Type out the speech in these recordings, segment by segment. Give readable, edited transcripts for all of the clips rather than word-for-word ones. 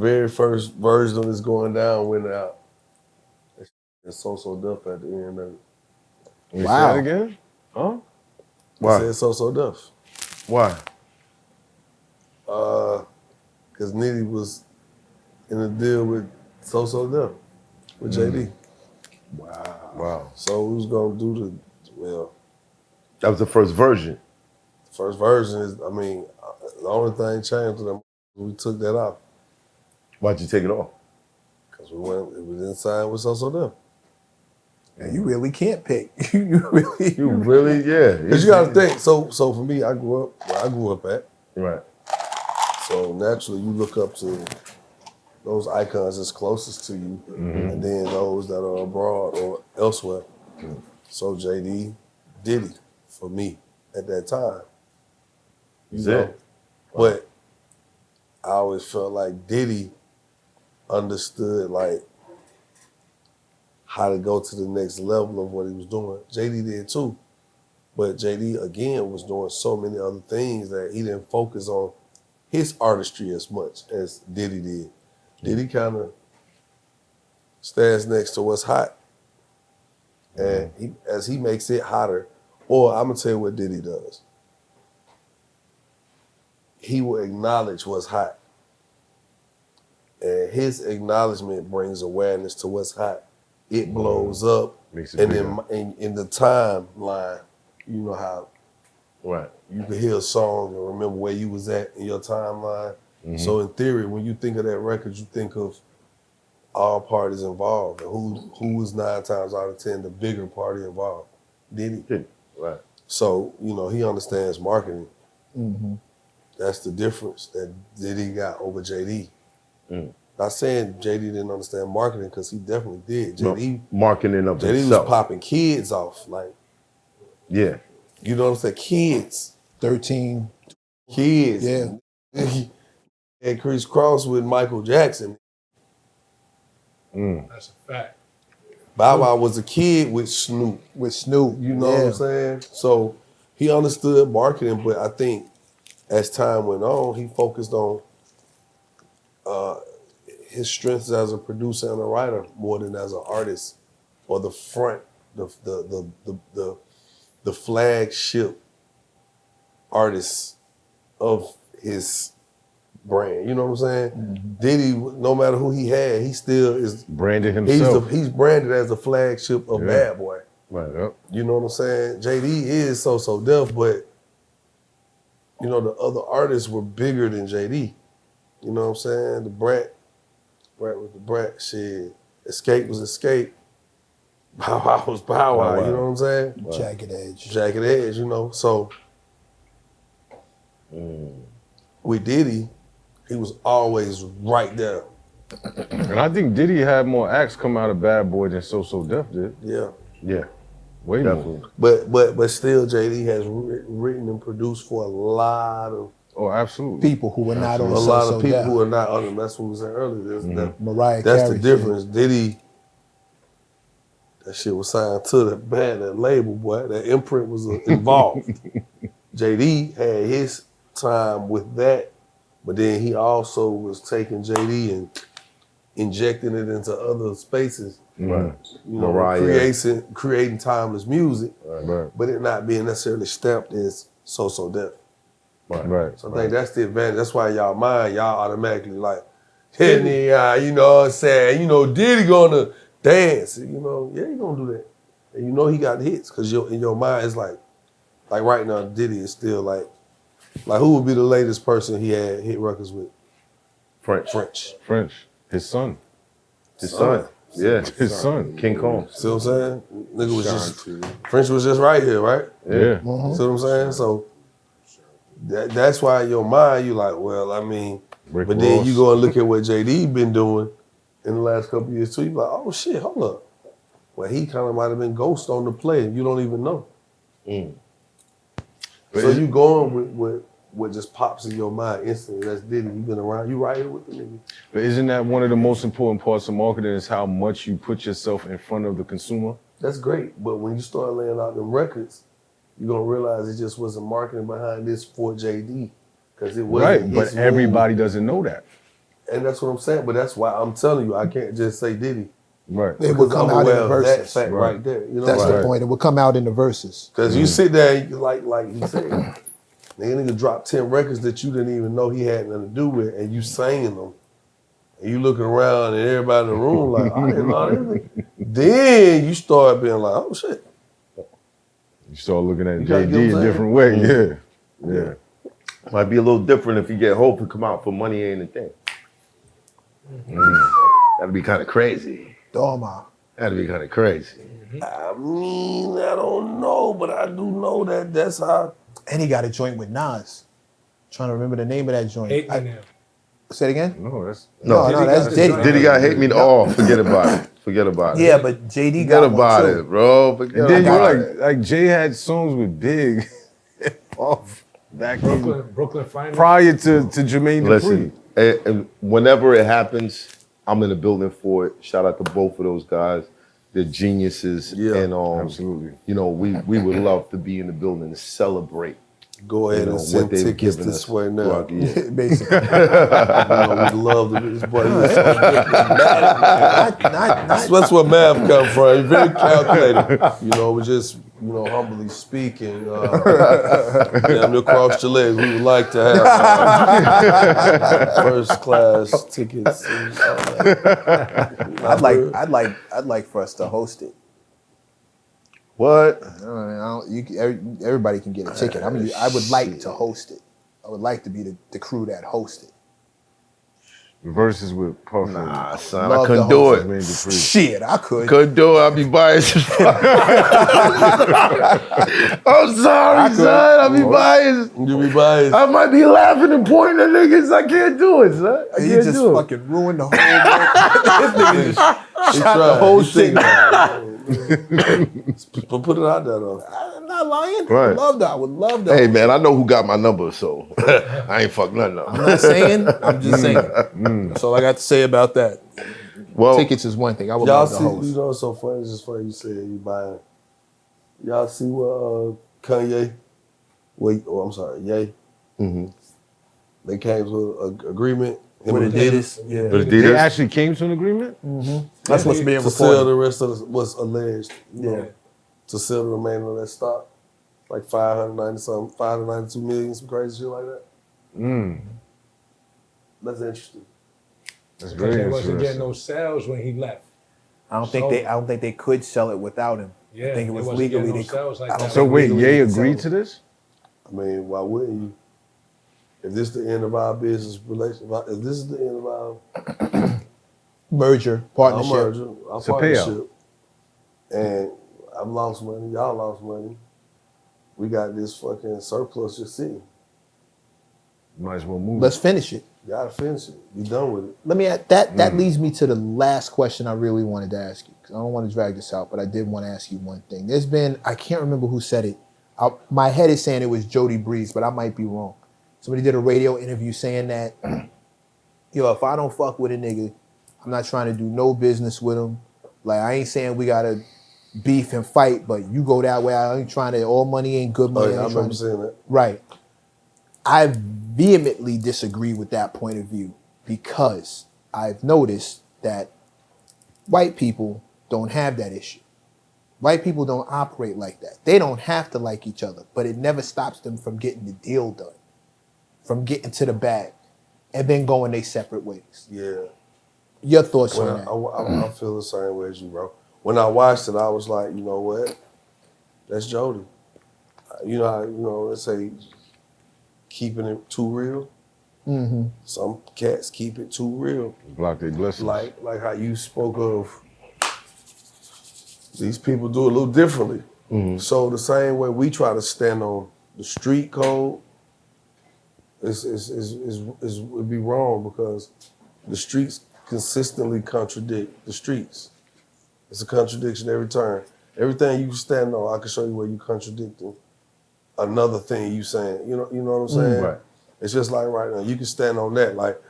very first version of It's Going Down went out. It's So Duff at the end of it. You say it again? Huh? Why? I said So Duff. Why? Because Nitty was in a deal with So Duff, with JD. Wow. So we was gonna do that was the first version. The first version is, I mean, the only thing changed to them, we took that off. Why'd you take it off? Because it was inside with So Duff. Yeah, you really can't pick. You really, yeah. Because you gotta think, so for me, I grew up where I grew up at. Right. So naturally you look up to those icons that's closest to you, and then those that are abroad or elsewhere. So JD, Diddy, for me at that time. You know? But I always felt like Diddy understood like how to go to the next level of what he was doing. JD did too. But JD, again, was doing so many other things that he didn't focus on his artistry as much as Diddy did. Diddy kind of stands next to what's hot. And as he makes it hotter, or I'm gonna tell you what Diddy does. He will acknowledge what's hot. And his acknowledgement brings awareness to what's hot. It blows up. Makes it and bigger. in the timeline, you know how you can hear a song and remember where you was at in your timeline. So in theory, when you think of that record, you think of all parties involved. And who was 9 times out of 10 the bigger party involved? Diddy. Right. So, you know, he understands marketing. That's the difference that Diddy got over JD. Not saying JD didn't understand marketing, because he definitely did. JD, marketing of JD himself. was popping kids off, like. Yeah. You know what I'm saying? Kids. 13. Kids. Yeah. And Chris Cross with Michael Jackson. That's a fact. Bow Wow was a kid with Snoop. You know what I'm saying? So he understood marketing, but I think as time went on, he focused on his strengths as a producer and a writer more than as an artist, or the front, the flagship artist of his brand. You know what I'm saying? Diddy, no matter who he had, he still is branded himself. He's branded as the flagship of Bad Boy. Right. You know what I'm saying? JD is So Duff, but you know the other artists were bigger than JD. You know what I'm saying? The Brat was the Brat. Shit, Escape was Escape. Bow Wow was Bow Wow. You know what I'm saying? Wow. Jagged Edge. Jagged Edge. You know, so with Diddy, he was always right there. And I think Diddy had more acts come out of Bad Boy than So Duff did. Yeah. Yeah. Way more. But still, JD has written and produced for a lot of absolutely. People who were not on a lot of people who are not on them. That's what we was saying earlier. Mariah That's Carey the difference. Diddy, that shit was signed to the band, that label, boy. That imprint was involved. JD had his time with that, but then he also was taking JD and injecting it into other spaces. Right. You know, creating timeless music, but it not being necessarily stamped as So Duff. Right. So I think that's the advantage. That's why y'all automatically like, hitting the, you know what I'm saying? You know, Diddy gonna dance. You know, yeah, he gonna do that. And you know he got hits, because in your mind it's like right now, Diddy is still like who would be the latest person he had hit records with? French. His son. Yeah, his son. King Kong. See what I'm saying? Nigga was just, French was just right here, right? Yeah. See what I'm saying? So that's why in your mind you like, well, I mean, Rick but then Ross. you go and look at what JD been doing in the last couple of years too. You like, oh shit, hold up. Well, he kind of might have been ghost on the play, and you don't even know. So you going with what just pops in your mind instantly. That's Diddy. You been around. You right here with the nigga. But isn't that one of the most important parts of marketing, is how much you put yourself in front of the consumer? That's great, but when you start laying out them records, you're gonna realize it just wasn't marketing behind this for JD, because it wasn't. Right, but everybody doesn't know that. And that's what I'm saying. But that's why I'm telling you, I can't just say Diddy. Right. It would come out in the That verses. fact right there. You know That's what I'm the saying? point. It would come out in the verses. Because you sit there and you like you said, nigga dropped 10 records that you didn't even know he had nothing to do with, and you singing them. And you looking around and everybody in the room like, I didn't know this. Then you start being like, oh shit. You start looking at You gotta JD get what a I'm different way. Yeah. Might be a little different if you get Hope to come out for Money Ain't a Thing. That'd be kind of crazy. Doma. That'd be kind of crazy. I mean, I don't know, but I do know that that's how. And he got a joint with Nas. Trying to remember the name of that joint. Hate me now. Say it again? No, that's No, that's Diddy. Diddy got Hate Me. Oh, forget about it. Forget about it. Yeah, but JD Forget got about one too. it, bro. Forget and then about you're it. like Jay had songs with Big off back in Brooklyn Finance. prior to Jermaine Dupri. Listen, and whenever it happens, I'm in the building for it. Shout out to both of those guys. They're geniuses. Yeah, and absolutely. you know, we would love to be in the building to celebrate. Go ahead and send they've tickets given this us way now. throughout the year. Basically. You know, we love this boy. That's where math come from. You're very calculated. You know, we just, humbly speaking, damn, across your legs, we would like to have first class tickets. And, I'd like for us to host it. What? Everybody can get a ticket. I mean, I would like to host it. I would like to be the crew that host it. Versus with Puff. Nah, son, Love I couldn't the do host. it. Jermaine Dupri. Shit, I could. Couldn't do it. I'd be biased as fuck. I'm sorry, son. I'd be biased. you be biased. I might be laughing and pointing at niggas. I can't do it, son. I You can't just do it. fucking ruined the whole This nigga just shot the whole shit. But put it out there though. I'm not lying. Right. I would love that. Hey, man, I know who got my number, so I ain't fucked nothing up. I'm not saying. I'm just saying. That's all I got to say about that. Well, Tickets is one thing. I would Y'all love to see, host. you know what's so funny? It's just funny you said you buying. Y'all see what Kanye, Ye, they came to an agreement. Him and Adidas. Yeah. but They Adidas, actually came to an agreement? That's what's being To sell reported. the rest of what's alleged. You know, to sell the remainder of that stock. Like 592 million, some crazy shit like that. That's interesting. That's Because very they wasn't getting interesting. no sales when he left. I don't think they could sell it without him. Yeah, I think it they was wasn't legally getting no they sales like I don't that. So think wait, legally Ye they could agreed sell to it. this? I mean, why wouldn't you? If this the end of our business relationship, if this is the end of our Merger, partnership. merger, our It's a payout. partnership, and I've lost money, y'all lost money, we got this fucking surplus just sitting. Might as well move. Let's finish it. You gotta finish it. Be done with it. Let me add that. That leads me to the last question I really wanted to ask you, because I don't want to drag this out, but I did want to ask you one thing. There's been, I can't remember who said it. My head is saying it was Jody Breeze, but I might be wrong. Somebody did a radio interview saying that, yo, if I don't fuck with a nigga, I'm not trying to do no business with him. Like, I ain't saying we gotta beef and fight, but you go that way. I ain't trying to. All money ain't good Oh money. yeah, I ain't trying remember to- saying that. Right. I vehemently disagree with that point of view because I've noticed that white people don't have that issue. White people don't operate like that. They don't have to like each other, but it never stops them from getting the deal done, from getting to the bag, and then going their separate ways. Yeah. Your thoughts When on that? I feel the same way as you, bro. When I watched it, I was like, you know what? That's Jody. You know, let's say keeping it too real. Mm-hmm. Some cats keep it too real. Block their blessings. Like how you spoke of, these people do it a little differently. So the same way we try to stand on the street code, would be wrong because the streets consistently contradict the streets. It's a contradiction every turn. Everything you stand on, I can show you where you contradicting another thing you saying. You know what I'm saying? Right. It's just like right now, you can stand on that. Like,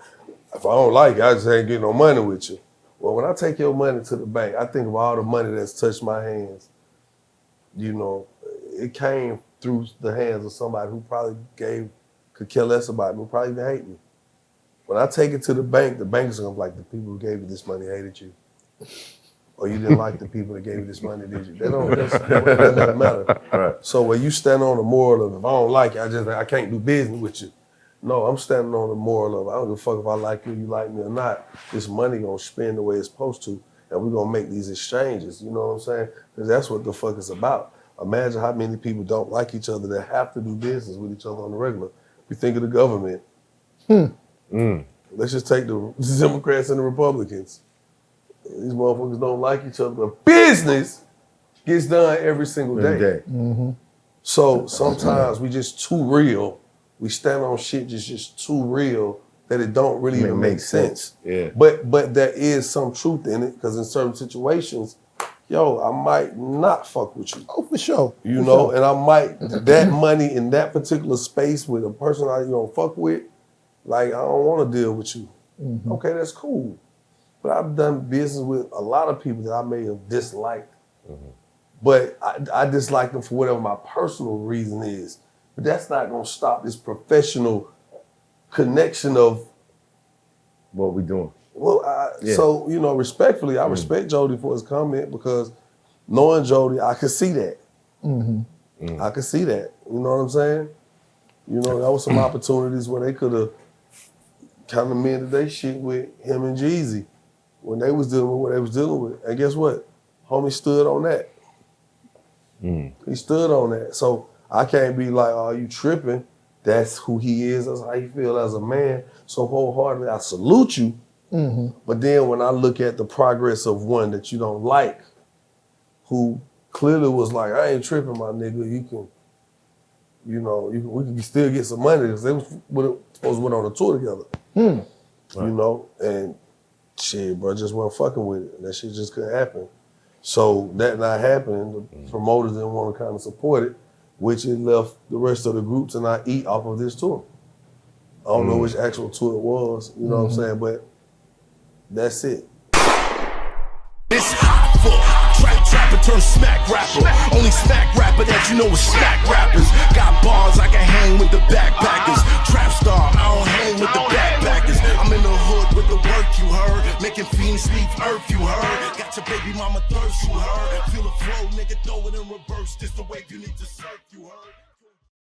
if I don't like it, I just ain't getting no money with you. Well, when I take your money to the bank, I think of all the money that's touched my hands. You know, it came through the hands of somebody who probably could care less about me, who probably even hate me. When I take it to the bank is gonna be like, the people who gave you this money hated you. Or you didn't like the people that gave you this money, did you? That doesn't matter. Right. So when you stand on the moral of, if I don't like you, I can't do business with you. No, I'm standing on the moral of, I don't give a fuck if I like you like me or not. This money gonna spend the way it's supposed to, and we're gonna make these exchanges, you know what I'm saying? Because that's what the fuck it's about. Imagine how many people don't like each other that have to do business with each other on the regular. We think of the government. Let's just take the Democrats and the Republicans. These motherfuckers don't like each other, but business gets done every single day. So sometimes we just too real. We stand on shit just too real that it don't really even make sense. Yeah. But there is some truth in it, because in certain situations, yo, I might not fuck with you. Oh, for sure. You know, and I might, that money in that particular space with a person I don't fuck with, like, I don't want to deal with you. Okay, that's cool. But I've done business with a lot of people that I may have disliked. But I dislike them for whatever my personal reason is. But that's not gonna stop this professional connection of what we doing. Well, so, you know, respectfully, I respect Jody for his comment, because knowing Jody, I could see that. I could see that. You know what I'm saying? You know, there was some opportunities where they could have kind of mended their shit with him and Jeezy when they was dealing with what they was dealing with. And guess what? Homie stood on that. He stood on that. So I can't be like, oh, you tripping. That's who he is. That's how he feel as a man. So wholeheartedly, I salute you. But then when I look at the progress of one that you don't like, who clearly was like, I ain't tripping, my nigga. You can, you know, we can still get some money, because they was supposed to went on a tour together. You know, and shit, bro, just wasn't fucking with it. That shit just couldn't happen. So that not happening, the promoters didn't want to kind of support it, which it left the rest of the group to not eat off of this tour. I don't know which actual tour it was, you know what I'm saying, but that's it. It's Hoffa, trapper turn smack rapper. Only smack rapper that you know is smack rappers. Got bars, I can hang with the backpackers. Trap star, I don't hang with the backpackers. I'm in the hood with the work, you heard. Making fiends leave earth, you heard. Got your baby mama thirst, you heard. Feel the flow, nigga, throw it in reverse. This the wave you need to surf, you heard.